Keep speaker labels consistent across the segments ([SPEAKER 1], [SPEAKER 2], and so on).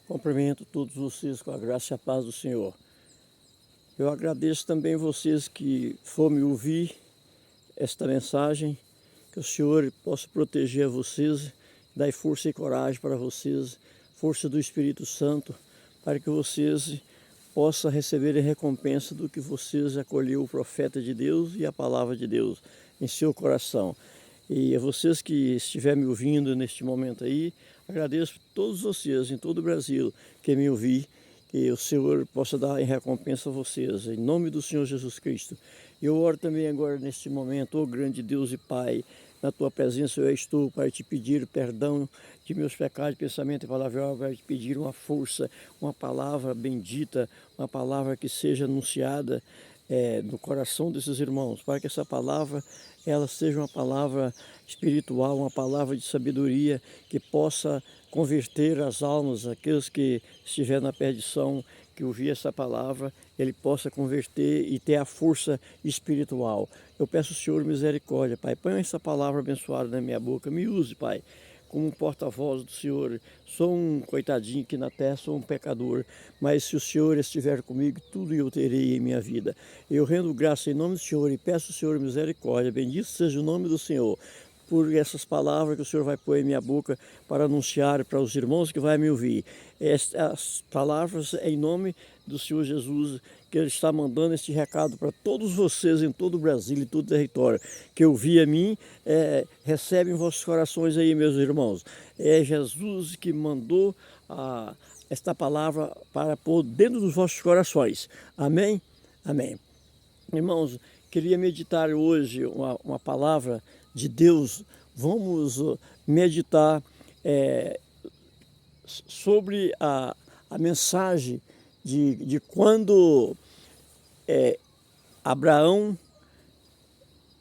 [SPEAKER 1] Cumprimento todos vocês com a graça e a paz do Senhor. Eu agradeço também vocês que for me ouvir esta mensagem, que o Senhor possa proteger vocês, dar força e coragem para vocês, força do Espírito Santo, para que vocês possam receber a recompensa do que vocês acolheu o profeta de Deus e a palavra de Deus em seu coração. E a vocês que estiverem me ouvindo neste momento aí, agradeço a todos vocês em todo o Brasil que me ouvir, que o Senhor possa dar em recompensa a vocês, em nome do Senhor Jesus Cristo. Eu oro também agora neste momento, ó grande Deus e Pai, na tua presença eu estou para te pedir perdão de meus pecados, pensamento e palavra, para te pedir uma força, uma palavra bendita, uma palavra que seja anunciada no coração desses irmãos, para que essa palavra ela seja uma palavra espiritual, uma palavra de sabedoria que possa converter as almas, aqueles que estiverem na perdição, que ouvir essa palavra, ele possa converter e ter a força espiritual. Eu peço ao Senhor misericórdia, Pai, põe essa palavra abençoada na minha boca, me use, Pai, como um porta-voz do Senhor. Sou um coitadinho aqui na terra, sou um pecador, mas se o Senhor estiver comigo, tudo eu terei em minha vida. Eu rendo graça em nome do Senhor e peço ao Senhor misericórdia. Bendito seja o nome do Senhor por essas palavras que o Senhor vai pôr em minha boca para anunciar para os irmãos que vão me ouvir. As palavras em nome do Senhor Jesus, que Ele está mandando este recado para todos vocês em todo o Brasil e todo o território, que ouvir a mim, recebem em vossos corações aí, meus irmãos. É Jesus que mandou esta palavra para pôr dentro dos vossos corações. Amém? Amém. Irmãos, queria meditar hoje uma palavra de Deus. Vamos meditar sobre a mensagem de quando Abraão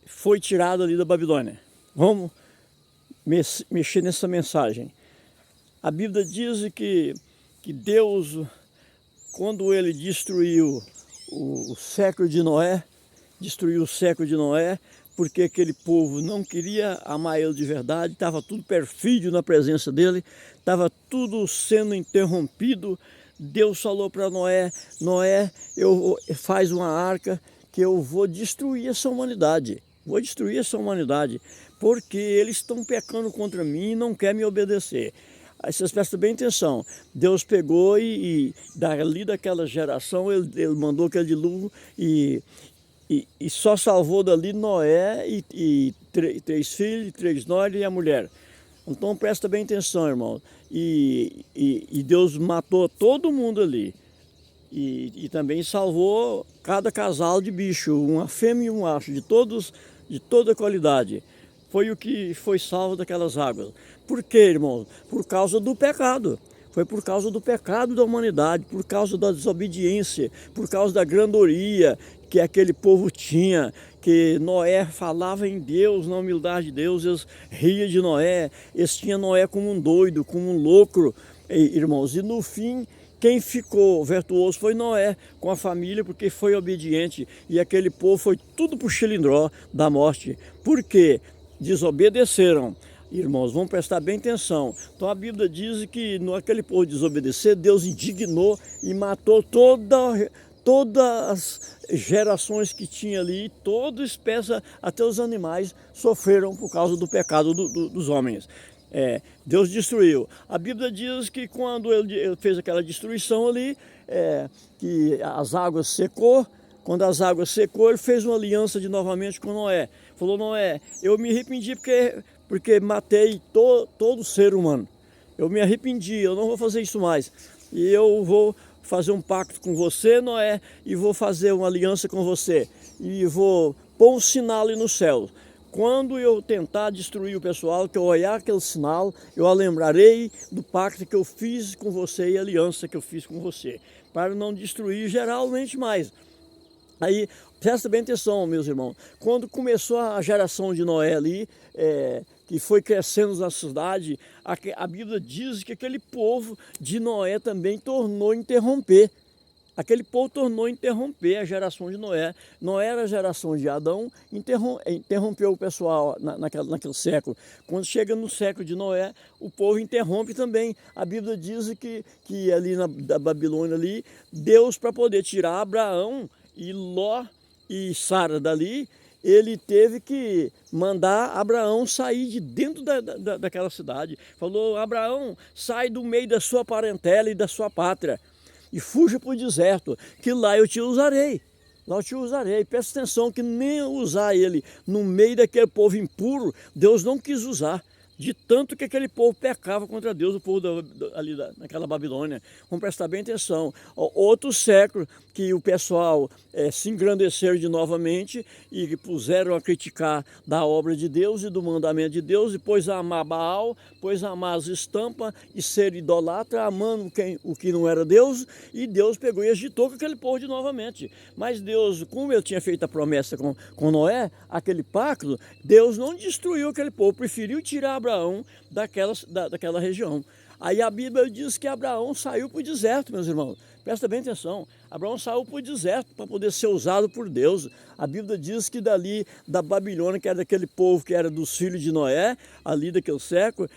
[SPEAKER 1] foi tirado ali da Babilônia. Vamos mexer nessa mensagem. A Bíblia diz que Deus, quando ele destruiu o século de Noé, destruiu o século de Noé, porque aquele povo não queria amar ele de verdade, estava tudo perfídio na presença dele, estava tudo sendo interrompido. Deus falou para Noé, faz uma arca que eu vou destruir essa humanidade, porque eles estão pecando contra mim e não querem me obedecer. Aí vocês prestem bem atenção, Deus pegou e dali daquela geração, ele mandou aquele dilúvio e só salvou dali Noé e três filhos, 3 nós e a mulher. Então presta bem atenção, irmão. E Deus matou todo mundo ali. E também salvou cada casal de bicho, uma fêmea e um macho, de toda qualidade. Foi o que foi salvo daquelas águas. Por quê, irmão? Por causa do pecado. Foi por causa do pecado da humanidade, por causa da desobediência, por causa da grandoria que aquele povo tinha, que Noé falava em Deus, na humildade de Deus, eles riam de Noé, eles tinham Noé como um doido, como um louco, irmãos. E no fim, quem ficou virtuoso foi Noé, com a família, porque foi obediente, e aquele povo foi tudo para o xilindró da morte. Por quê? Desobedeceram. Irmãos, vamos prestar bem atenção. Então a Bíblia diz que naquele povo desobedecer, Deus indignou e matou todas as gerações que tinha ali, toda espécie, até os animais sofreram por causa do pecado dos homens. Deus destruiu. A Bíblia diz que quando ele fez aquela destruição ali, que as águas secou. Quando as águas secou, ele fez uma aliança novamente com Noé. Falou, Noé, eu me arrependi porque matei todo ser humano. Eu me arrependi, eu não vou fazer isso mais. E eu vou fazer um pacto com você, Noé, e vou fazer uma aliança com você. E vou pôr um sinal ali no céu. Quando eu tentar destruir o pessoal, que eu olhar aquele sinal, eu lembrarei do pacto que eu fiz com você e a aliança que eu fiz com você. Para não destruir geralmente mais. Aí, presta bem atenção, meus irmãos, quando começou a geração de Noé ali, que foi crescendo na cidade, a Bíblia diz que aquele povo de Noé também tornou a interromper. aquele povo tornou a interromper a geração de Noé. Noé era a geração de Adão, interrompeu o pessoal naquele século. Quando chega no século de Noé, o povo interrompe também. A Bíblia diz que ali da Babilônia, ali, Deus, para poder tirar Abraão e Ló e Sara dali, ele teve que mandar Abraão sair de dentro daquela cidade. Falou: Abraão, sai do meio da sua parentela e da sua pátria e fuja para o deserto, que lá eu te usarei. Lá eu te usarei. Presta atenção que nem usar ele no meio daquele povo impuro, Deus não quis usar. De tanto que aquele povo pecava contra Deus, o povo ali naquela Babilônia. Vamos prestar bem atenção. Outro século que o pessoal se engrandeceram de novamente e puseram a criticar da obra de Deus e do mandamento de Deus, e pôs a amar Baal, pôs a amar as estampas e ser idolatra, amando o que não era Deus, e Deus pegou e agitou com aquele povo de novamente. Mas Deus, como ele tinha feito a promessa com Noé, aquele pacto, Deus não destruiu aquele povo, preferiu tirar Abraão daquela região. Aí a Bíblia diz que Abraão saiu para o deserto, meus irmãos. Presta bem atenção. Abraão saiu para o deserto para poder ser usado por Deus. A Bíblia diz que dali da Babilônia, que era daquele povo que era dos filhos de Noé, ali daquele século,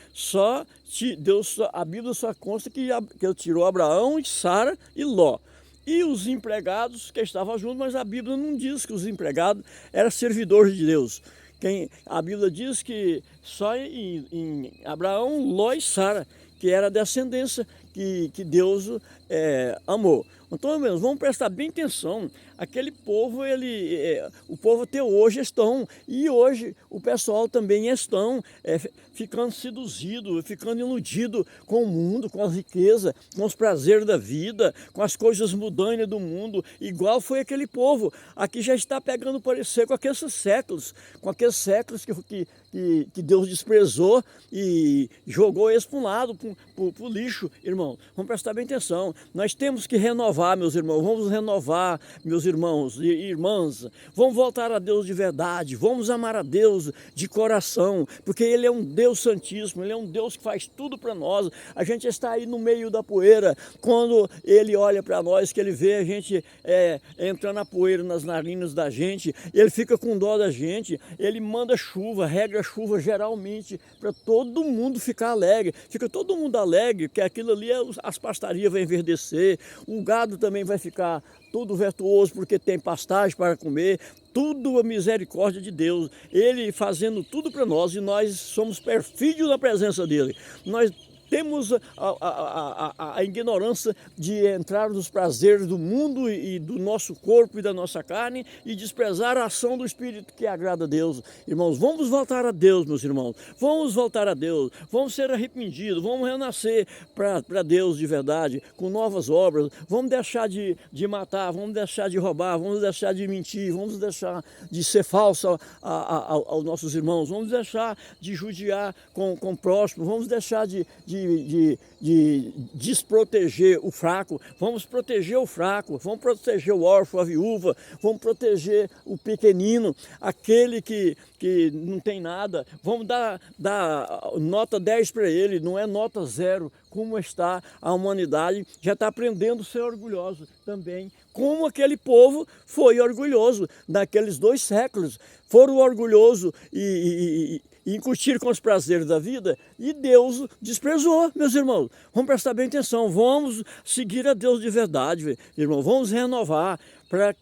[SPEAKER 1] a Bíblia só consta que ele tirou Abraão e Sara e Ló. E os empregados que estavam juntos, mas a Bíblia não diz que os empregados eram servidores de Deus. A Bíblia diz que só em Abraão, Ló e Sara, que era a descendência que Deus amou. Então, meus, vamos prestar bem atenção. Aquele povo, o povo até hoje estão, e hoje o pessoal também estão ficando seduzido, ficando iludido com o mundo, com as riquezas, com os prazeres da vida, com as coisas mudantes do mundo, igual foi aquele povo. Aqui já está pegando parecer com aqueles séculos que Deus desprezou e jogou eles para um lado, para o lixo, irmão. Vamos prestar bem atenção. Nós temos que renovar, meus irmãos, vamos renovar, meus irmãos e irmãs. Vamos voltar a Deus de verdade, vamos amar a Deus de coração, porque Ele é um Deus santíssimo, Ele é um Deus que faz tudo para nós. A gente está aí no meio da poeira, quando Ele olha para nós, que Ele vê a gente entrando a poeira nas narinas da gente, Ele fica com dó da gente, Ele manda chuva, regra chuva geralmente, para todo mundo ficar alegre. Fica todo mundo alegre, que aquilo ali, as pastarias vão enverdecer, o gado também vai ficar todo virtuoso, porque tem pastagem para comer, tudo a misericórdia de Deus, Ele fazendo tudo para nós, e nós somos perfídios na presença dEle. Nós temos a ignorância de entrar nos prazeres do mundo e do nosso corpo e da nossa carne e desprezar a ação do Espírito que agrada a Deus. Irmãos, vamos voltar a Deus, meus irmãos. Vamos voltar a Deus. Vamos ser arrependidos. Vamos renascer para Deus de verdade, com novas obras. Vamos deixar de matar, vamos deixar de roubar, vamos deixar de mentir, vamos deixar de ser falso aos nossos irmãos. Vamos deixar de judiar com o próximo. Vamos deixar de desproteger o fraco, vamos proteger o fraco, vamos proteger o órfão, a viúva, vamos proteger o pequenino, aquele que não tem nada, vamos dar nota 10 para ele, não é nota 0, como está a humanidade, já está aprendendo a ser orgulhoso também, como aquele povo foi orgulhoso naqueles 2 séculos, foram orgulhosos e incutiram com os prazeres da vida, e Deus desprezou, meus irmãos. Vamos prestar bem atenção, vamos seguir a Deus de verdade, irmão, vamos renovar,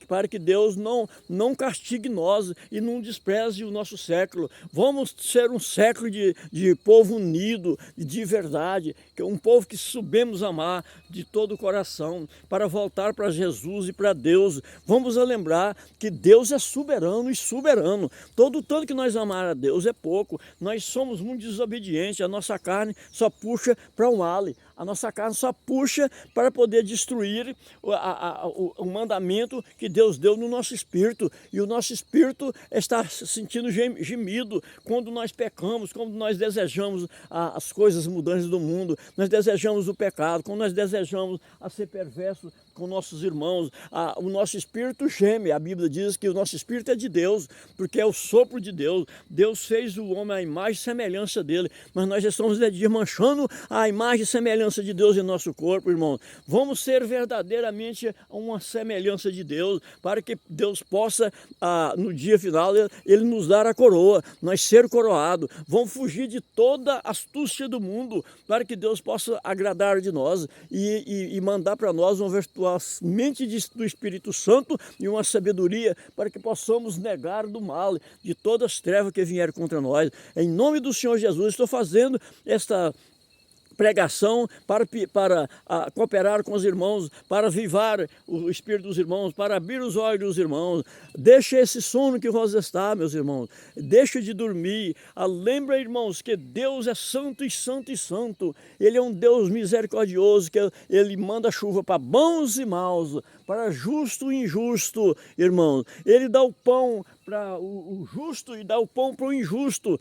[SPEAKER 1] para que Deus não castigue nós e não despreze o nosso século. Vamos ser um século de povo unido, de verdade, um povo que soubemos amar de todo o coração, para voltar para Jesus e para Deus. Vamos lembrar que Deus é soberano e soberano. Todo que nós amar a Deus é pouco. Nós somos muito desobedientes, a nossa carne só puxa para um vale. A nossa carne só puxa para poder destruir o mandamento que Deus deu no nosso espírito. E o nosso espírito está sentindo gemido quando nós pecamos, quando nós desejamos as coisas mudantes do mundo, nós desejamos o pecado, quando nós desejamos a ser perverso com nossos irmãos. O nosso espírito geme. A Bíblia diz que o nosso espírito é de Deus, porque é o sopro de Deus. Deus fez o homem à imagem e semelhança dele, mas nós estamos desmanchando a imagem e semelhança de Deus em nosso corpo, irmão. Vamos ser verdadeiramente uma semelhança de Deus, para que Deus possa, no dia final, Ele nos dar a coroa, nós ser coroado. Vamos fugir de toda a astúcia do mundo, para que Deus possa agradar de nós e mandar para nós uma mente do Espírito Santo e uma sabedoria, para que possamos negar do mal, de todas as trevas que vieram contra nós. Em nome do Senhor Jesus, estou fazendo esta pregação para cooperar com os irmãos, para avivar o espírito dos irmãos, para abrir os olhos dos irmãos. Deixe esse sono que vós está, meus irmãos. Deixe de dormir. Lembra, irmãos, que Deus é santo e santo e santo. Ele é um Deus misericordioso, que Ele manda chuva para bons e maus, para justo e injusto, irmãos. Ele dá o pão para o justo e dá o pão para o injusto,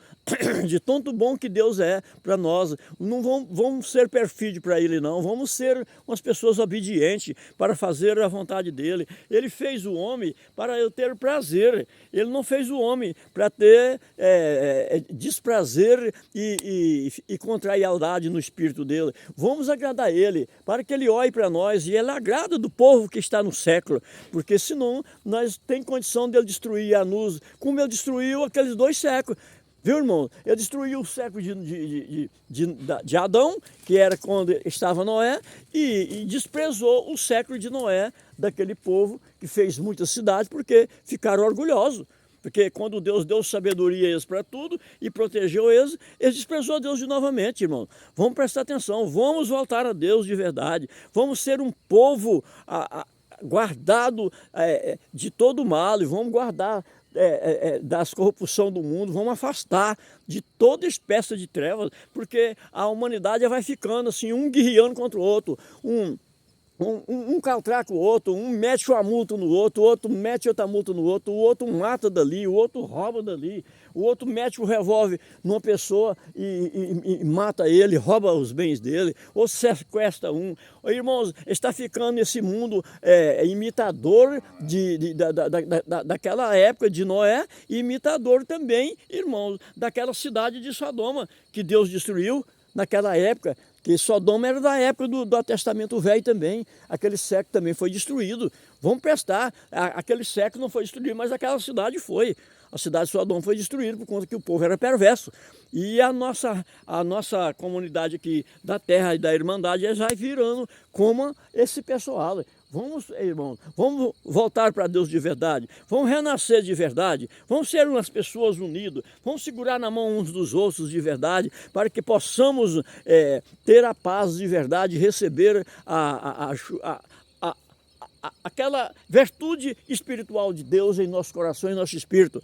[SPEAKER 1] de tanto bom que Deus é para nós. Não vamos ser perfídios para Ele, não. Vamos ser umas pessoas obedientes para fazer a vontade dEle. Ele fez o homem para eu ter prazer. Ele não fez o homem para ter desprazer e contrariedade no espírito dele. Vamos agradar Ele, para que Ele olhe para nós, e Ele agrada do povo que está no século, porque senão nós temos condição de Ele destruir a nós, como Ele destruiu aqueles 2 séculos. Viu, irmão? Ele destruiu o século de Adão, que era quando estava Noé, e desprezou o século de Noé, daquele povo que fez muitas cidades, porque ficaram orgulhosos. Porque quando Deus deu sabedoria a eles para tudo e protegeu eles, eles desprezou a Deus de novamente, irmão. Vamos prestar atenção, vamos voltar a Deus de verdade. Vamos ser um povo guardado de todo mal, e vamos guardar das corrupção do mundo, vamos afastar de toda espécie de trevas, porque a humanidade vai ficando assim, um guerreando contra o outro, um caltraca o outro, um mete uma multa no outro, o outro mete outra multa no outro, o outro mata dali, o outro rouba dali, o outro mete o revólver numa pessoa e mata ele, rouba os bens dele, ou sequestra um. Irmãos, está ficando esse mundo imitador daquela época de Noé, e imitador também, irmãos, daquela cidade de Sodoma, que Deus destruiu naquela época. Que Sodoma era da época do Testamento Velho também. Aquele século também foi destruído. Vamos prestar. Aquele século não foi destruído, mas aquela cidade foi. A cidade de Sodoma foi destruída por conta que o povo era perverso. E a nossa comunidade aqui da terra e da Irmandade já vai virando como esse pessoal. Vamos, irmãos, vamos voltar para Deus de verdade, vamos renascer de verdade, vamos ser umas pessoas unidas, vamos segurar na mão uns dos outros de verdade, para que possamos ter a paz de verdade, receber aquela virtude espiritual de Deus em nosso coração e nosso espírito,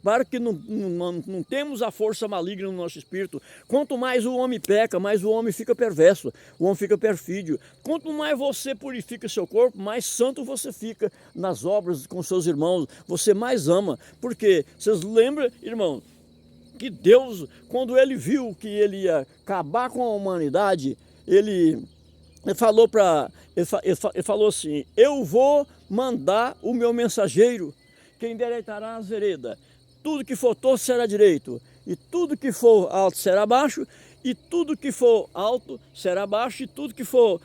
[SPEAKER 1] para que não temos a força maligna no nosso espírito. Quanto mais o homem peca, mais o homem fica perverso, o homem fica perfídio. Quanto mais você purifica seu corpo, mais santo você fica nas obras com seus irmãos, você mais ama. Porque vocês lembram, irmão, que Deus, quando Ele viu que Ele ia acabar com a humanidade, Ele falou assim: eu vou mandar o meu mensageiro, que endireitará as veredas. Tudo que for torto será direito, e tudo que for alto será baixo, e tudo que for alto será baixo, e tudo que for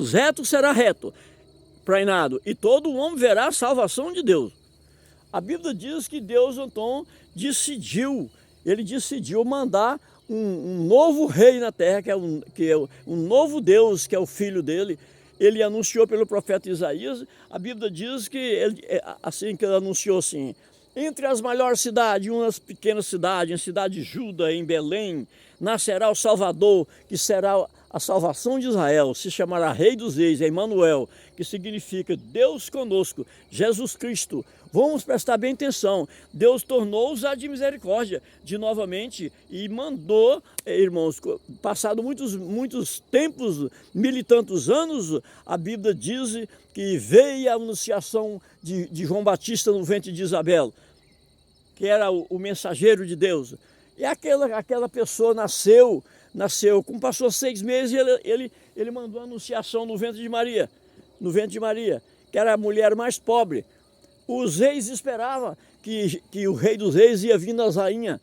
[SPEAKER 1] reto será reto, prainado, e todo homem verá a salvação de Deus. A Bíblia diz que Deus então decidiu mandar um novo rei na terra, que é um novo Deus, que é o Filho dele. Ele anunciou pelo profeta Isaías. A Bíblia diz que ele anunciou assim: entre as maiores cidades, umas pequenas cidades, em cidade de Juda, em Belém, nascerá o Salvador, que será a salvação de Israel. Se chamará Rei dos Reis, Emanuel, que significa Deus conosco, Jesus Cristo. Vamos prestar bem atenção. Deus tornou-os de misericórdia de novamente e mandou, irmãos, passado muitos tempos, 1000 e tantos anos, a Bíblia diz que veio a anunciação de João Batista no ventre de Isabel, que era o mensageiro de Deus. E aquela pessoa nasceu, como passou 6 meses, ele mandou a anunciação no ventre de Maria, que era a mulher mais pobre. Os reis esperavam que o rei dos reis ia vir das rainhas,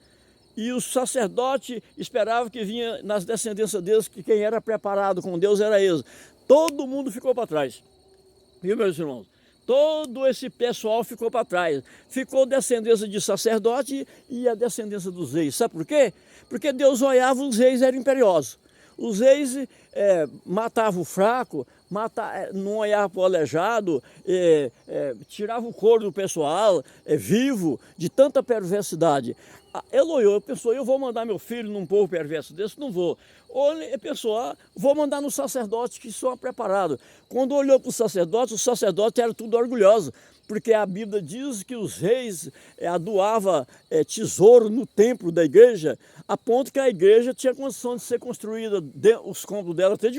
[SPEAKER 1] e o sacerdote esperava que vinha nas descendências deles, que quem era preparado com Deus era eles. Todo mundo ficou para trás, viu, meus irmãos? Todo esse pessoal ficou para trás. Ficou descendência de sacerdote e a descendência dos reis. Sabe por quê? Porque Deus olhava, os reis eram imperiosos. Os reis matavam o fraco, não olhava para o aleijado, tirava o couro do pessoal, vivo, de tanta perversidade. Ele olhou, pensou, eu vou mandar meu filho num povo perverso desse? Não vou. Ou ele pensou, vou mandar nos sacerdotes que são preparados. Quando olhou para os sacerdotes eram tudo orgulhosos, porque a Bíblia diz que os reis doavam tesouro no templo da igreja, a ponto que a igreja tinha condição de ser construída, os cômodos dela até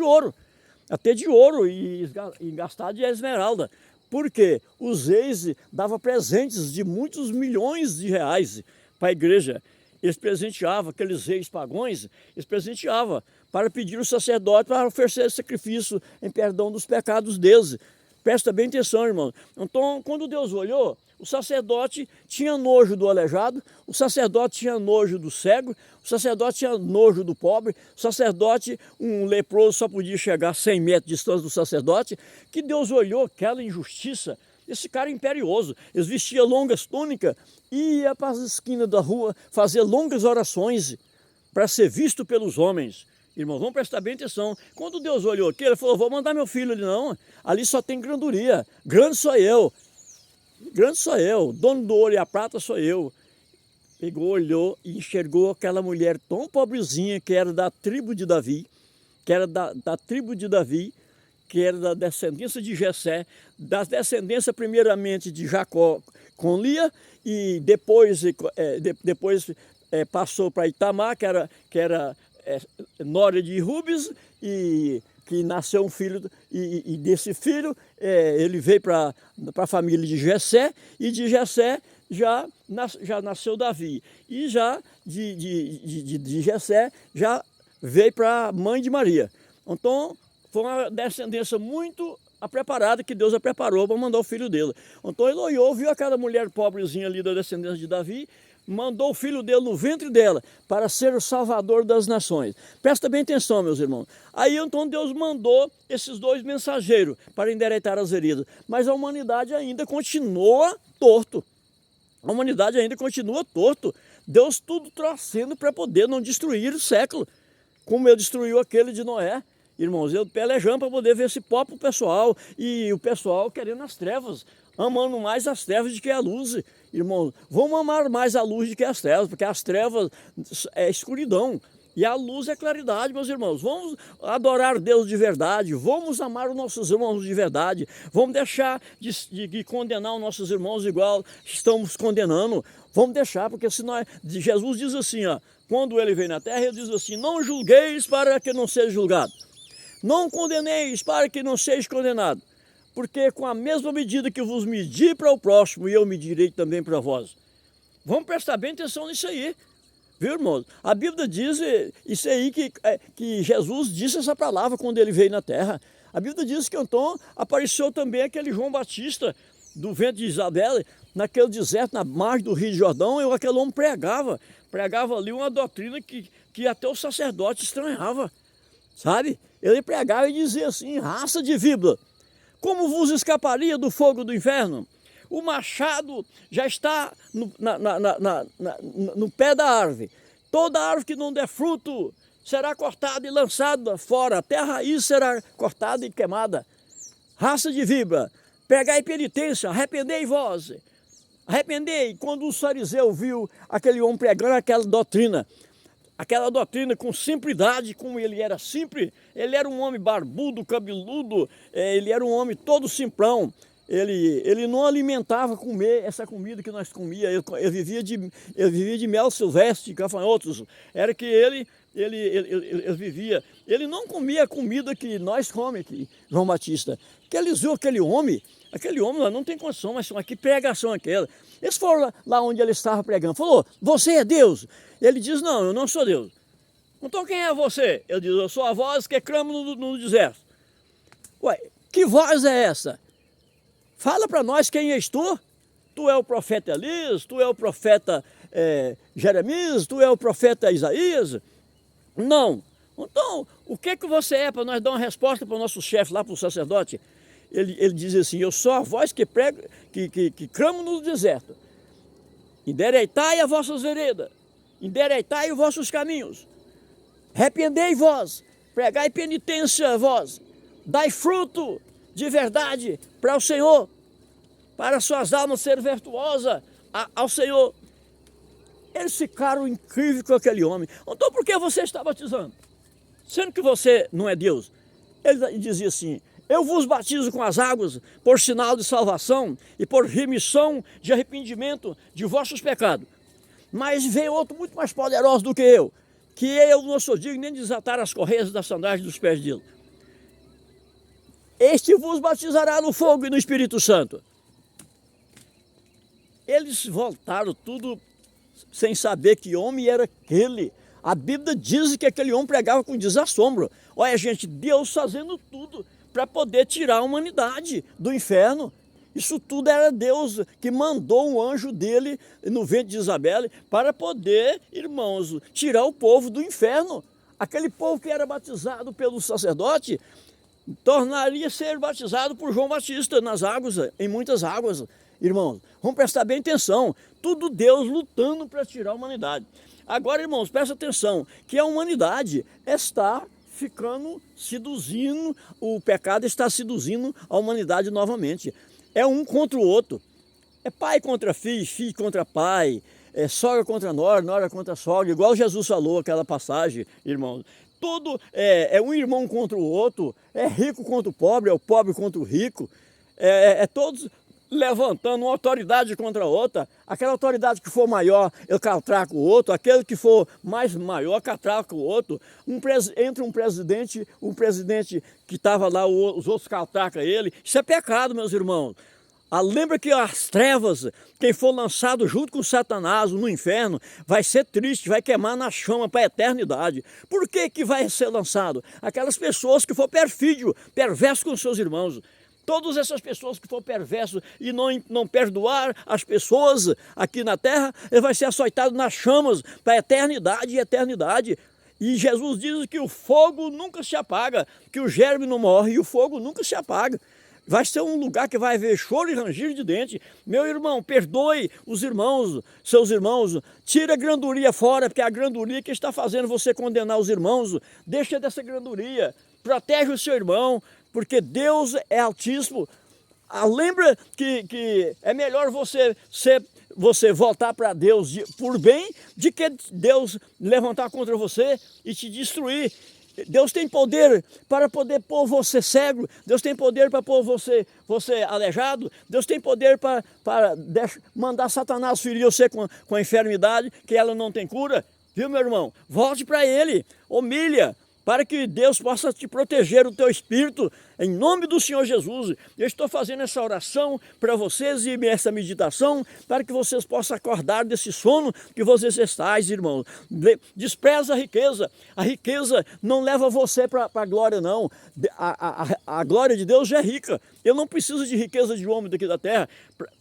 [SPEAKER 1] de ouro e gastar de esmeralda. Por quê? Os reis davam presentes de muitos milhões de reais para a igreja. Eles presenteavam, aqueles reis pagões, eles presenteavam para pedir o sacerdote para oferecer sacrifício em perdão dos pecados deles. Presta bem atenção, irmão. Então, quando Deus olhou, o sacerdote tinha nojo do aleijado, o sacerdote tinha nojo do cego, o sacerdote tinha nojo do pobre, o sacerdote, um leproso só podia chegar a 100 metros de distância do sacerdote, que Deus olhou aquela injustiça. Esse cara imperioso, eles vestiam longas túnicas e ia para as esquinas da rua fazer longas orações para ser visto pelos homens. Irmãos, vamos prestar bem atenção. Quando Deus olhou aqui, ele falou, vou mandar meu filho ali. Não, ali só tem granduria, grande sou eu, dono do ouro e a prata sou eu. Pegou, olhou e enxergou aquela mulher tão pobrezinha que era da tribo de Davi, que era da descendência de Jessé, da descendência primeiramente de Jacó com Lia, e depois passou para Itamar, que era nora de Rubens, e que nasceu um filho, e desse filho ele veio para a família de Jessé, e de Jessé já nasceu Davi, e já de Jessé já veio para a mãe de Maria. Então, foi uma descendência muito preparada que Deus a preparou para mandar o filho dele. Então ele olhou, viu aquela mulher pobrezinha ali da descendência de Davi, mandou o filho dele no ventre dela para ser o salvador das nações. Presta bem atenção, meus irmãos. Aí então Deus mandou esses dois mensageiros para endireitar as feridas. Mas a humanidade ainda continua torto. A humanidade ainda continua torto. Deus tudo torcendo para poder não destruir o século, como ele destruiu aquele de Noé. Irmãos, eu pelejando para poder ver esse pó para o pessoal, e o pessoal querendo as trevas, amando mais as trevas do que a luz. Irmãos, vamos amar mais a luz do que as trevas, porque as trevas é escuridão e a luz é claridade, meus irmãos. Vamos adorar Deus de verdade, vamos amar os nossos irmãos de verdade, vamos deixar de condenar os nossos irmãos igual estamos condenando. Vamos deixar, porque senão Jesus diz assim, quando ele veio na terra, ele diz assim, não julgueis para que não seja julgado. Não condeneis para que não seja condenado, porque com a mesma medida que vos medir para o próximo, eu medirei também para vós. Vamos prestar bem atenção nisso aí, viu, irmãos? A Bíblia diz isso aí, que Jesus disse essa palavra quando ele veio na terra. A Bíblia diz que então apareceu também aquele João Batista do ventre de Isabel, naquele deserto, na margem do Rio de Jordão, e aquele homem pregava ali uma doutrina que até o sacerdote estranhava, sabe? Ele pregava e dizia assim, raça de víbora, como vos escaparia do fogo do inferno? O machado já está no pé da árvore. Toda árvore que não der fruto será cortada e lançada fora. Até a raiz será cortada e queimada. Raça de víbora, pregai penitência, arrependei vós. Arrependei. Quando o fariseu viu aquele homem pregando aquela doutrina com simplicidade, como ele era simples, ele era um homem barbudo, cabeludo, ele era um homem todo simplão, ele não alimentava comer essa comida que nós comíamos, ele vivia de mel silvestre, de gafanhotos, era que ele vivia, ele não comia a comida que nós comemos aqui, João Batista, que eles viram aquele homem lá não tem condição, mas que pregação aquela. Eles foram lá onde ele estava pregando, falou, você é Deus? Ele diz, não, eu não sou Deus. Então quem é você? Ele diz, eu sou a voz que clama no deserto. Ué, que voz é essa? Fala para nós quem és tu? Tu é o profeta Elias? Tu é o profeta Jeremias? Tu é o profeta Isaías? Não. Então, o que você é para nós dar uma resposta para o nosso chefe lá, para o sacerdote? Ele diz assim, eu sou a voz que prega, que clamo no deserto. Endereitai as vossas veredas, endereitai os vossos caminhos. Arrependei vós, pregai penitência vós, dai fruto de verdade para o Senhor, para suas almas serem virtuosas ao Senhor. Eles ficaram incríveis com aquele homem. Então por que você está batizando? Sendo que você não é Deus. Ele dizia assim, eu vos batizo com as águas por sinal de salvação e por remissão de arrependimento de vossos pecados. Mas veio outro muito mais poderoso do que eu, que eu não sou digno nem de desatar as correias das sandálias dos pés dele. Este vos batizará no fogo e no Espírito Santo. Eles voltaram tudo sem saber que homem era aquele. A Bíblia diz que aquele homem pregava com desassombro. Olha, gente, Deus fazendo tudo para poder tirar a humanidade do inferno. Isso tudo era Deus que mandou um anjo dele no ventre de Isabel para poder, irmãos, tirar o povo do inferno. Aquele povo que era batizado pelo sacerdote tornaria ser batizado por João Batista nas águas, em muitas águas. Irmãos, vamos prestar bem atenção. Tudo Deus lutando para tirar a humanidade. Agora, irmãos, presta atenção, que a humanidade está ficando seduzindo, o pecado está seduzindo a humanidade novamente. É um contra o outro. É pai contra filho, filho contra pai, é sogra contra nora, nora contra sogra, igual Jesus falou aquela passagem, irmãos. Tudo é um irmão contra o outro, é rico contra o pobre, é o pobre contra o rico, todos levantando uma autoridade contra a outra. Aquela autoridade que for maior, ele catraca o outro, aquele que for mais maior, catraca o outro. Entre um presidente que estava lá, os outros catracam ele. Isso é pecado, meus irmãos. Lembra que as trevas, quem for lançado junto com Satanás no inferno, vai ser triste, vai queimar na chama para a eternidade. Por que vai ser lançado? Aquelas pessoas que for perfídio, perverso com seus irmãos. Todas essas pessoas que for perverso e não perdoar as pessoas aqui na terra, ele vai ser açoitado nas chamas para a eternidade e eternidade. E Jesus diz que o fogo nunca se apaga, que o germe não morre e o fogo nunca se apaga. Vai ser um lugar que vai haver choro e ranger de dente. Meu irmão, perdoe os irmãos, seus irmãos. Tira a granduria fora, porque é a granduria que está fazendo você condenar os irmãos. Deixa dessa granduria. Protege o seu irmão, porque Deus é altíssimo. Lembra que é melhor você voltar para Deus por bem, de que Deus levantar contra você e te destruir. Deus tem poder para poder pôr você cego, Deus tem poder para pôr você aleijado, Deus tem poder para mandar Satanás ferir você com a enfermidade, que ela não tem cura. Viu, meu irmão? Volte para Ele, humilha, para que Deus possa te proteger o teu espírito, em nome do Senhor Jesus. Eu estou fazendo essa oração para vocês e essa meditação, para que vocês possam acordar desse sono que vocês estáis, irmãos. Despreza a riqueza não leva você para a glória, não. A glória de Deus já é rica. Eu não preciso de riqueza de homem daqui da terra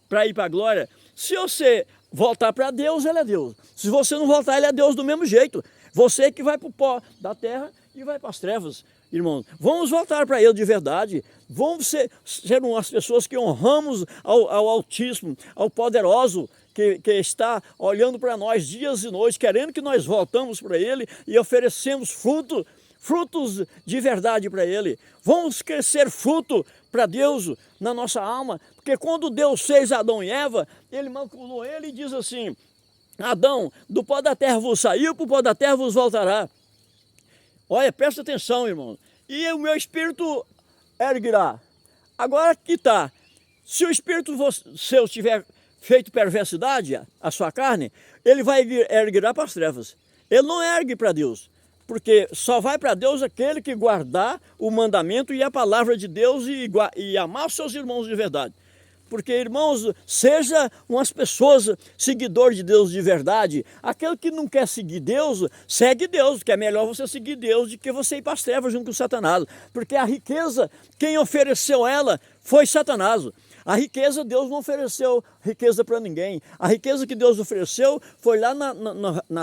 [SPEAKER 1] para ir para a glória. Se você voltar para Deus, Ele é Deus. Se você não voltar, Ele é Deus do mesmo jeito. Você que vai para o pó da terra e vai para as trevas, irmãos. Vamos voltar para Ele de verdade. Vamos ser umas pessoas que honramos ao Altíssimo, ao Poderoso, que está olhando para nós dias e noites, querendo que nós voltamos para Ele e oferecemos frutos de verdade para Ele. Vamos crescer fruto para Deus na nossa alma, porque quando Deus fez Adão e Eva, Ele maculou ele e diz assim: Adão, do pó da terra vos saiu, para o pó da terra vos voltará. Olha, presta atenção, irmão. E o meu espírito erguirá. Agora que está. Se o espírito seu tiver feito perversidade, a sua carne, ele vai erguirá para as trevas. Ele não ergue para Deus. Porque só vai para Deus aquele que guardar o mandamento e a palavra de Deus e amar os seus irmãos de verdade. Porque, irmãos, seja umas pessoas seguidores de Deus de verdade. Aquele que não quer seguir Deus, segue Deus, porque é melhor você seguir Deus do que você ir para as trevas junto com Satanás. Porque a riqueza, quem ofereceu ela foi Satanás. A riqueza, Deus não ofereceu riqueza para ninguém. A riqueza que Deus ofereceu foi lá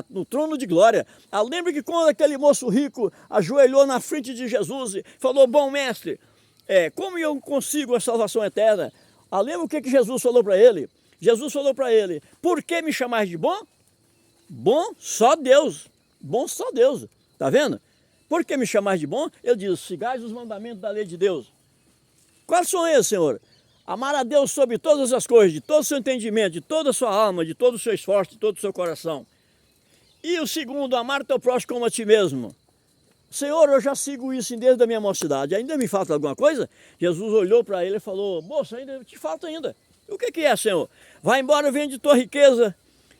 [SPEAKER 1] no trono de glória. Lembra que quando aquele moço rico ajoelhou na frente de Jesus e falou: bom mestre, como eu consigo a salvação eterna? Lembra o que Jesus falou para ele? Jesus falou para ele: por que me chamais de bom? Bom só Deus. Bom só Deus. Está vendo? Por que me chamais de bom? Ele diz: sigais os mandamentos da lei de Deus. Quais são eles, Senhor? Amar a Deus sobre todas as coisas, de todo o seu entendimento, de toda a sua alma, de todo o seu esforço, de todo o seu coração. E o segundo, amar o teu próximo como a ti mesmo. Senhor, eu já sigo isso desde a minha mocidade, ainda me falta alguma coisa? Jesus olhou para ele e falou: moço, ainda te falta ainda. O que é, Senhor? Vai embora, vende tua riqueza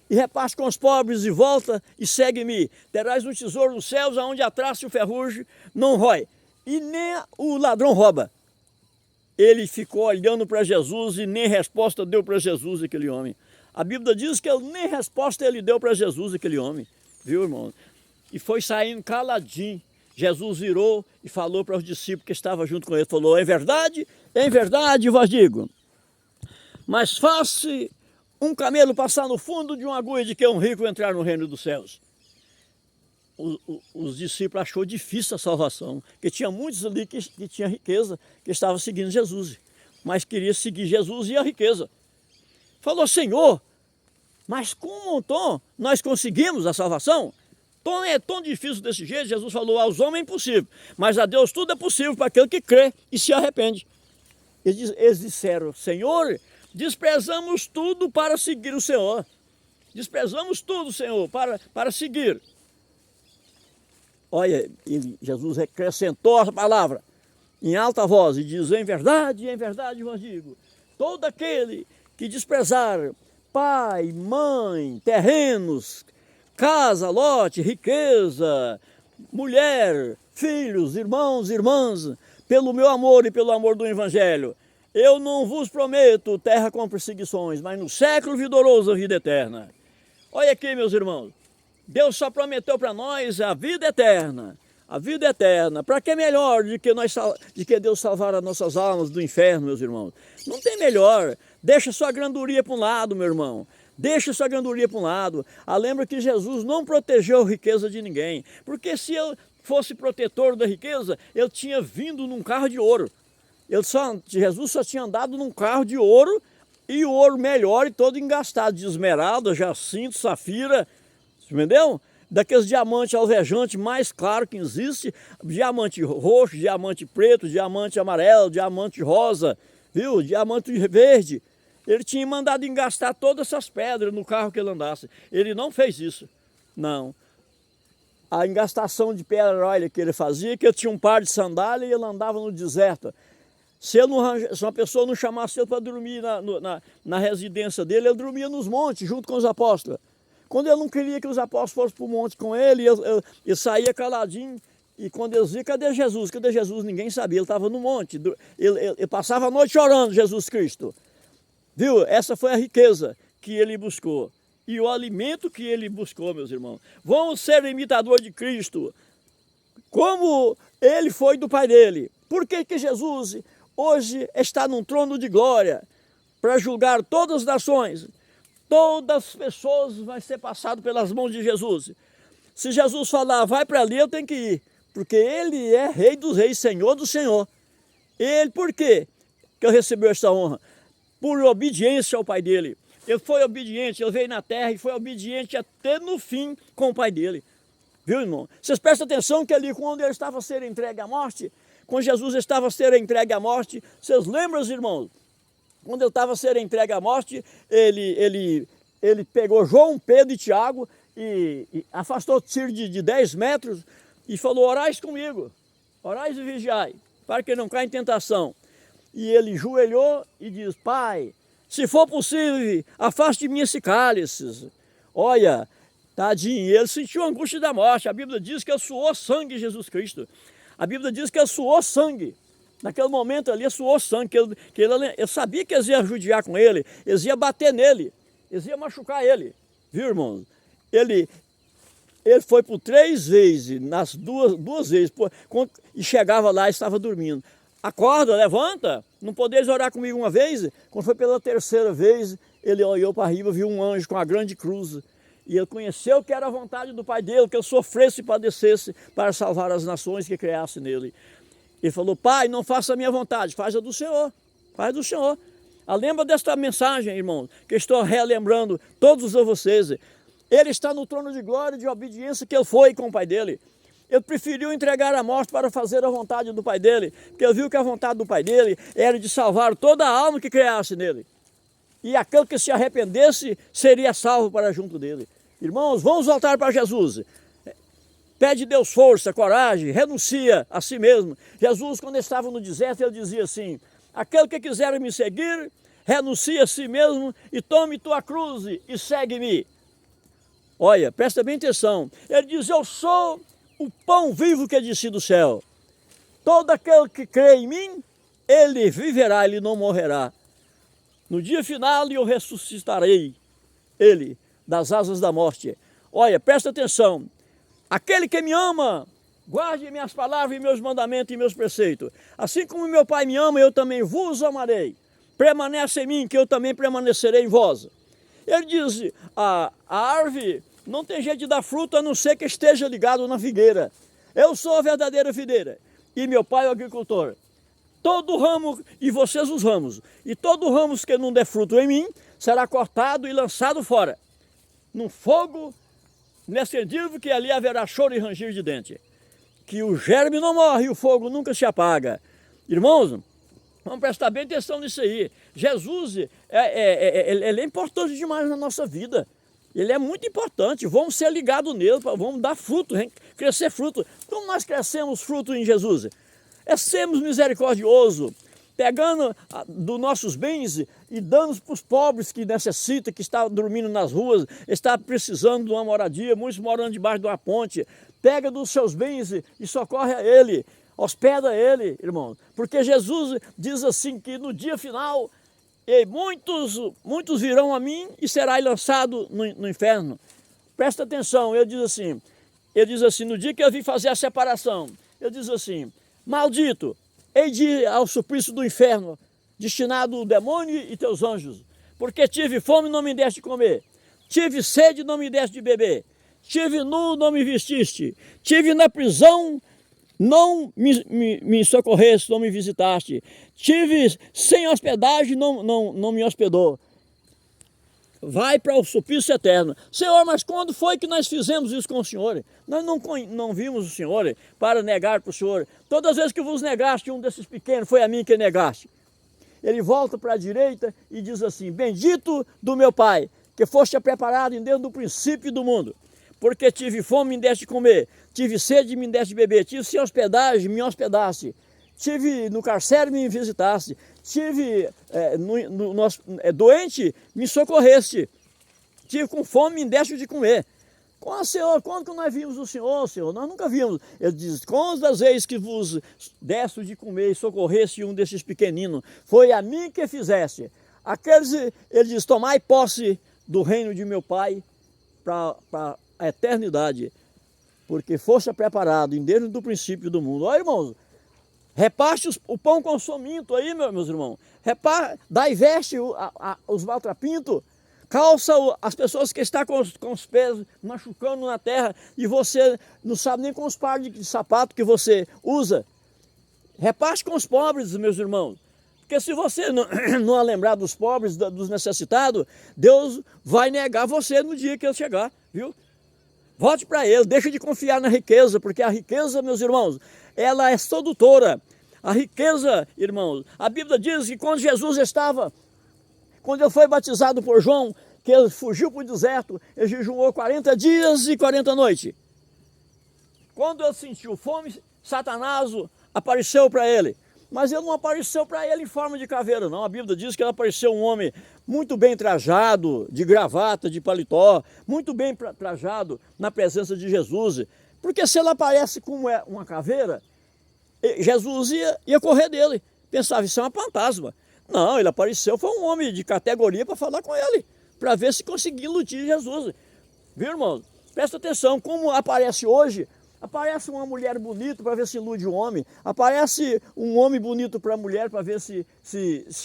[SPEAKER 1] e repasse com os pobres e volta e segue-me. Terás um tesouro nos céus, aonde a traça e o ferrugem não rói, e nem o ladrão rouba. Ele ficou olhando para Jesus e nem resposta deu para Jesus aquele homem. A Bíblia diz que nem resposta ele deu para Jesus aquele homem. Viu, irmão? E foi saindo caladinho. Jesus virou e falou para os discípulos que estavam junto com ele. Falou: em verdade vos digo, mais fácil um camelo passar no fundo de uma agulha do que um rico entrar no reino dos céus. Os discípulos achou difícil a salvação, porque tinha muitos ali que tinham riqueza, que estavam seguindo Jesus, mas queria seguir Jesus e a riqueza. Falou: Senhor, mas como então nós conseguimos a salvação? Então é tão difícil desse jeito. Jesus falou: aos homens é impossível, mas a Deus tudo é possível para aquele que crê e se arrepende. Eles disseram: Senhor, desprezamos tudo para seguir o Senhor. Desprezamos tudo, Senhor, para seguir. Olha, Jesus acrescentou a palavra em alta voz e diz: em verdade vos digo, todo aquele que desprezar pai, mãe, terrenos, casa, lote, riqueza, mulher, filhos, irmãos, irmãs, pelo meu amor e pelo amor do Evangelho, eu não vos prometo terra com perseguições, mas no século vigoroso a vida eterna. Olha aqui, meus irmãos. Deus só prometeu para nós a vida eterna. A vida eterna. Para que melhor de que Deus salvar as nossas almas do inferno, meus irmãos? Não tem melhor. Deixa sua granduria para um lado, meu irmão. Deixa sua granduria para um lado. Lembra que Jesus não protegeu a riqueza de ninguém. Porque se eu fosse protetor da riqueza, eu tinha vindo num carro de ouro. Jesus só tinha andado num carro de ouro, e o ouro melhor e todo engastado de esmeralda, jacinto, safira. Entendeu? Daqueles diamantes alvejantes mais claro que existe, diamante roxo, diamante preto, diamante amarelo, diamante rosa, viu? Diamante verde. Ele tinha mandado engastar todas essas pedras no carro que ele andasse. Ele não fez isso, não. A engastação de pedra, olha, que ele fazia, que ele tinha um par de sandália e ele andava no deserto. Se uma pessoa não chamasse ele para dormir na residência dele, ele dormia nos montes, junto com os apóstolos. Quando ele não queria que os apóstolos fossem para o monte com ele, ele saía caladinho. E quando eles viam: cadê Jesus? Cadê Jesus? Ninguém sabia, ele estava no monte. Ele passava a noite chorando, Jesus Cristo. Viu? Essa foi a riqueza que ele buscou. E o alimento que ele buscou, meus irmãos. Vamos ser imitador de Cristo, como ele foi do Pai dele. Por que Jesus hoje está num trono de glória para julgar todas as nações? Todas as pessoas vão ser passadas pelas mãos de Jesus. Se Jesus falar: vai para ali, eu tenho que ir. Porque ele é Rei dos Reis, Senhor do Senhor. Ele, por quê que ele recebeu essa honra? Por obediência ao Pai dele. Ele foi obediente, ele veio na terra e foi obediente até no fim com o Pai dele. Viu, irmão? Vocês prestam atenção que ali, quando ele estava a ser entregue à morte, quando Jesus estava a ser entregue à morte, vocês lembram, irmãos? Quando ele estava a ser entregue à morte, ele pegou João, Pedro e Tiago e afastou o tiro de 10 metros e falou: orais comigo, orais e vigiai, para que não caia em tentação. E ele joelhou e diz: Pai, se for possível, afaste de mim esse cálice. Olha, tadinho, ele sentiu a angústia da morte. A Bíblia diz que ele suou sangue, Jesus Cristo. A Bíblia diz que ele suou sangue. Naquele momento ali suou sangue, ele sabia que eles iam judiar com ele, eles iam bater nele, eles iam machucar ele, viu, irmãos? Ele foi por 3 vezes, nas duas vezes, e chegava lá e estava dormindo. Acorda, levanta, não podeis orar comigo uma vez? Quando foi pela 3ª vez, ele olhou para riba, viu um anjo com a grande cruz, e ele conheceu que era a vontade do Pai dele, que ele sofresse e padecesse para salvar as nações que criassem nele. Ele falou: Pai, não faça a minha vontade, faz a do Senhor, faz do Senhor. Lembra desta mensagem, irmão, que estou relembrando todos a vocês. Ele está no trono de glória e de obediência que ele foi com o Pai dele. Ele preferiu entregar a morte para fazer a vontade do Pai dele, porque ele viu que a vontade do Pai dele era de salvar toda a alma que criasse nele. E aquele que se arrependesse seria salvo para junto dele. Irmãos, vamos voltar para Jesus. Pede a Deus força, coragem, renuncia a si mesmo. Jesus, quando estava no deserto, ele dizia assim: aquele que quiser me seguir, renuncia a si mesmo e tome tua cruz e segue-me. Olha, presta bem atenção. Ele diz: eu sou o pão vivo que desci do céu. Todo aquele que crê em mim, ele viverá, ele não morrerá. No dia final eu ressuscitarei ele das asas da morte. Olha, presta atenção. Aquele que me ama, guarde minhas palavras e meus mandamentos e meus preceitos. Assim como meu Pai me ama, eu também vos amarei. Permanece em mim, que eu também permanecerei em vós. Ele diz: a árvore não tem jeito de dar fruto a não ser que esteja ligado na figueira. Eu sou a verdadeira videira e meu Pai é o agricultor. Todo ramo, e vocês os ramos, e todo ramo que não der fruto em mim, será cortado e lançado fora, no fogo inextinguível, que ali haverá choro e ranger de dente. Que o germe não morre e o fogo nunca se apaga. Irmãos, vamos prestar bem atenção nisso aí. Jesus, ele é importante demais na nossa vida. Ele é muito importante. Vamos ser ligados nele, vamos dar fruto, crescer fruto. Como nós crescemos fruto em Jesus? É sermos misericordiosos, pegando dos nossos bens e dando para os pobres que necessitam, que estão dormindo nas ruas, está precisando de uma moradia, muitos morando debaixo de uma ponte. Pega dos seus bens e socorre a ele, hospeda ele, irmão. Porque Jesus diz assim que no dia final, muitos virão a mim e será lançado no inferno. Presta atenção, ele diz assim, no dia que eu vim fazer a separação, ele diz assim: maldito, hei de ir ao suplício do inferno, destinado ao demônio e teus anjos, porque tive fome e não me deste de comer, tive sede e não me deste de beber, tive nu, não me vestiste, tive na prisão, não me socorreste, não me visitaste, tive sem hospedagem, não me hospedou. Vai para o suplício eterno. Senhor, mas quando foi que nós fizemos isso com o Senhor? Nós não vimos o Senhor para negar para o Senhor. Todas as vezes que vos negaste um desses pequenos, foi a mim que negaste. Ele volta para a direita e diz assim: bendito do meu Pai, que foste preparado em Deus do princípio do mundo. Porque tive fome, me deste de comer, tive sede, me deste de beber, tive sem hospedagem, me hospedaste. Tive no carcério, me visitaste. Tive doente, me socorreste. Tive com fome, me deste de comer. Senhor, quando que nós vimos o Senhor, Senhor? Nós nunca vimos. Ele diz: quantas vezes que vos deste de comer e socorreste um desses pequeninos, foi a mim que fizeste. Ele diz: tomai posse do reino de meu Pai para a eternidade, porque foste preparado desde o princípio do mundo. Olha, irmãos, reparte o pão com o sominto aí, meus irmãos. Dá e veste os maltrapintos. Calça as pessoas que estão com os pés machucando na terra e você não sabe nem com os pares de sapato que você usa. Reparte com os pobres, meus irmãos. Porque se você não lembrar dos pobres, dos necessitados, Deus vai negar você no dia que ele chegar, viu? Volte para ele, deixa de confiar na riqueza, porque a riqueza, meus irmãos, ela é sedutora. A riqueza, irmãos, a Bíblia diz que quando ele foi batizado por João, que ele fugiu para o deserto, ele jejuou 40 dias e 40 noites. Quando ele sentiu fome, Satanás apareceu para ele. Mas ele não apareceu para ele em forma de caveira, não. A Bíblia diz que ele apareceu um homem muito bem trajado, de gravata, de paletó, muito bem trajado na presença de Jesus. Porque se ele aparece como uma caveira, Jesus ia correr dele. Pensava, isso é uma fantasma. Não, ele apareceu, foi um homem de categoria para falar com ele, para ver se conseguia iludir Jesus. Viu, irmão? Presta atenção, como aparece hoje, aparece uma mulher bonita para ver se ilude o homem, aparece um homem bonito para a mulher para ver se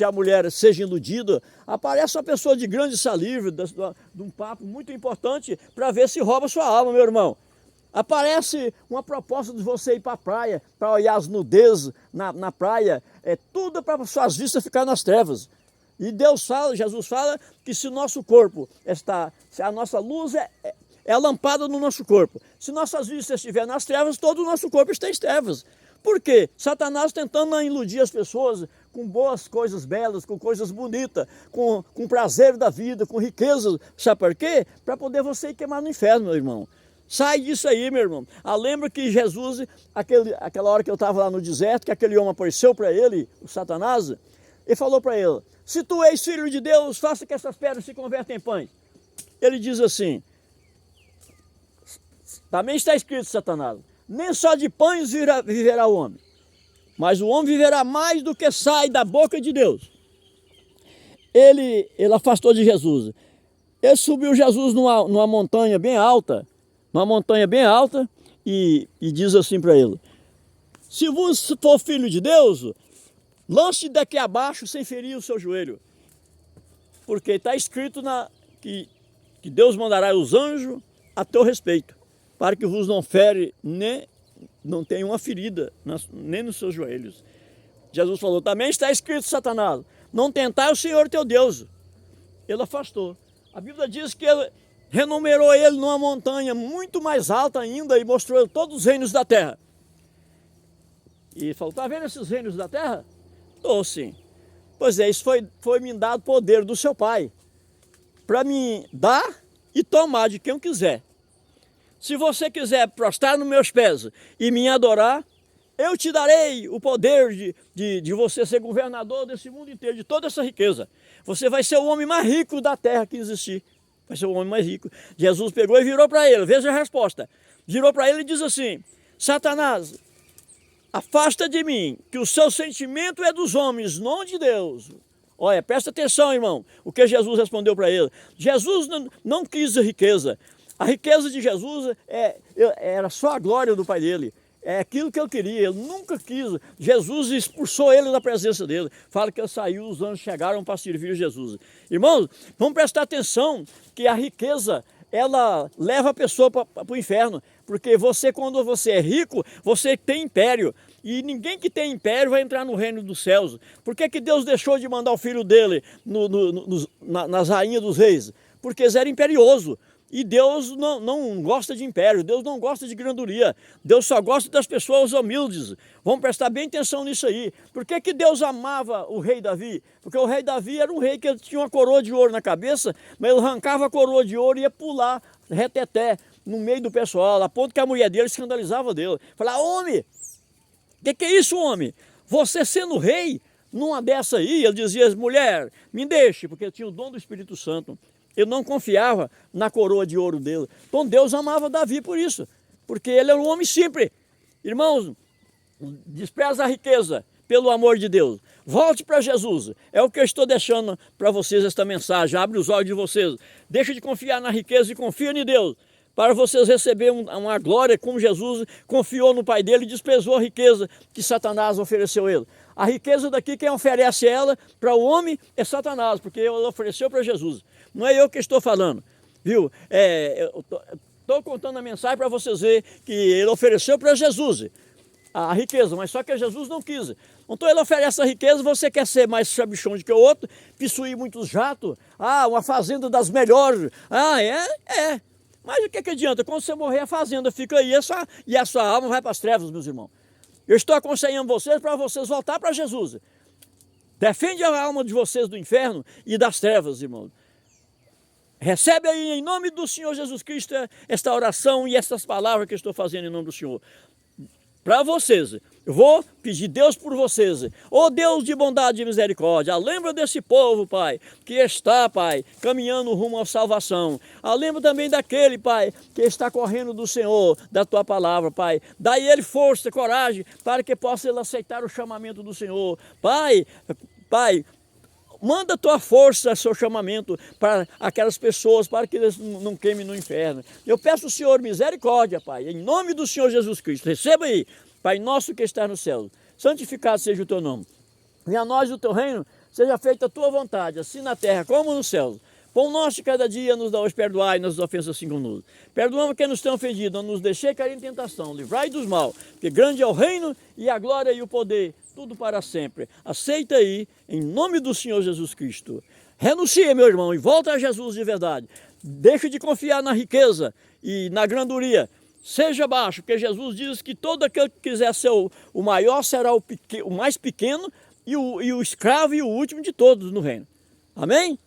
[SPEAKER 1] a mulher seja iludida, aparece uma pessoa de grande saliva, de um papo muito importante para ver se rouba sua alma, meu irmão. Aparece uma proposta de você ir para a praia, para olhar as nudezes na praia, tudo para suas vistas ficar nas trevas. E Deus fala, Jesus fala, que se o nosso corpo se a nossa luz é a lampada no nosso corpo. Se nossas vistas estiverem nas trevas, todo o nosso corpo está em trevas. Por quê? Satanás tentando iludir as pessoas com boas coisas belas, com coisas bonitas, com prazer da vida, com riqueza. Sabe por quê? Para poder você ir queimar no inferno, meu irmão. Sai disso aí, meu irmão. Lembra que Jesus, aquela hora que eu estava lá no deserto, que aquele homem apareceu para ele, o Satanás, e falou para ele, se tu és filho de Deus, faça que essas pedras se convertam em pães. Ele diz assim, também está escrito, Satanás, nem só de pães viverá o homem, mas o homem viverá mais do que sai da boca de Deus. Ele afastou de Jesus. Ele subiu Jesus numa montanha bem alta, e diz assim para ele, se você for filho de Deus, lance daqui abaixo sem ferir o seu joelho, porque está escrito que Deus mandará os anjos a teu respeito, para que vos não fere, nem não tenha uma ferida, nem nos seus joelhos. Jesus falou, também está escrito, Satanás, não tentai o Senhor teu Deus. Ele afastou. A Bíblia diz que ele renumerou ele numa montanha muito mais alta ainda e mostrou ele todos os reinos da terra. E falou, está vendo esses reinos da terra? Estou sim. Pois é, isso foi me dado poder do seu Pai, para me dar e tomar de quem eu quiser. Se você quiser prostrar nos meus pés e me adorar, eu te darei o poder de você ser governador desse mundo inteiro, de toda essa riqueza. Você vai ser o homem mais rico da terra que existir. Vai ser o homem mais rico. Jesus pegou e virou para ele, veja a resposta. Virou para ele e diz assim, Satanás, afasta de mim, que o seu sentimento é dos homens, não de Deus. Olha, presta atenção, irmão, o que Jesus respondeu para ele. Jesus não quis a riqueza. A riqueza de Jesus era só a glória do Pai dele. É aquilo que ele queria, ele nunca quis. Jesus expulsou ele da presença dele. Fala que ele saiu, os anjos chegaram para servir Jesus. Irmãos, vamos prestar atenção que a riqueza, ela leva a pessoa para o inferno. Porque quando você é rico, você tem império. E ninguém que tem império vai entrar no reino dos céus. Por que Deus deixou de mandar o filho dele nas rainhas dos reis? Porque eles eram imperiosos. E Deus não gosta de império, Deus não gosta de granduria, Deus só gosta das pessoas humildes. Vamos prestar bem atenção nisso aí. Por que Deus amava o rei Davi? Porque o rei Davi era um rei que tinha uma coroa de ouro na cabeça, mas ele arrancava a coroa de ouro e ia pular reteté no meio do pessoal, a ponto que a mulher dele escandalizava dele. Falava, homem, que é isso, homem? Você sendo rei, numa dessa aí, ele dizia, mulher, me deixe, porque tinha o dom do Espírito Santo. Ele não confiava na coroa de ouro dele. Então Deus amava Davi por isso, porque ele era um homem simples. Irmãos, despreza a riqueza pelo amor de Deus. Volte para Jesus. É o que eu estou deixando para vocês esta mensagem. Abre os olhos de vocês. Deixa de confiar na riqueza e confia em Deus, para vocês receberem uma glória como Jesus confiou no Pai dele e desprezou a riqueza que Satanás ofereceu a ele. A riqueza daqui, quem oferece ela para o homem é Satanás, porque ele ofereceu para Jesus. Não é eu que estou falando, viu? Eu estou contando a mensagem para vocês verem que ele ofereceu para Jesus a riqueza, mas só que Jesus não quis. Então ele oferece a riqueza, você quer ser mais sabichão do que o outro, possuir muitos jatos, uma fazenda das melhores, Mas o que adianta? Quando você morrer, a fazenda fica aí e a sua alma vai para as trevas, meus irmãos. Eu estou aconselhando vocês para vocês voltar para Jesus. Defende a alma de vocês do inferno e das trevas, irmãos. Recebe aí em nome do Senhor Jesus Cristo esta oração e estas palavras que eu estou fazendo em nome do Senhor. para vocês. Eu vou pedir Deus por vocês. Ó Deus de bondade e misericórdia, lembra desse povo, Pai, que está, Pai, caminhando rumo à salvação. Lembra também daquele, Pai, que está correndo do Senhor, da Tua palavra, Pai. Dai ele força, coragem, para que possa ele aceitar o chamamento do Senhor. Pai, manda a tua força, seu chamamento para aquelas pessoas, para que eles não queimem no inferno. Eu peço ao Senhor misericórdia, Pai, em nome do Senhor Jesus Cristo. Receba aí, Pai nosso que está no céu, santificado seja o teu nome. Venha a nós o teu reino, seja feita a tua vontade, assim na terra como no céu. Pão nosso de cada dia nos dá hoje, perdoai nossas ofensas assim conosco. Perdoamos quem nos tem ofendido, não nos deixei cair em tentação, livrai dos mal, porque grande é o reino e a glória e o poder, tudo para sempre. Aceita aí, em nome do Senhor Jesus Cristo. Renuncia, meu irmão, e volta a Jesus de verdade. Deixa de confiar na riqueza e na granduria. Seja baixo, porque Jesus diz que todo aquele que quiser ser o maior será o mais pequeno e o escravo e o último de todos no reino. Amém?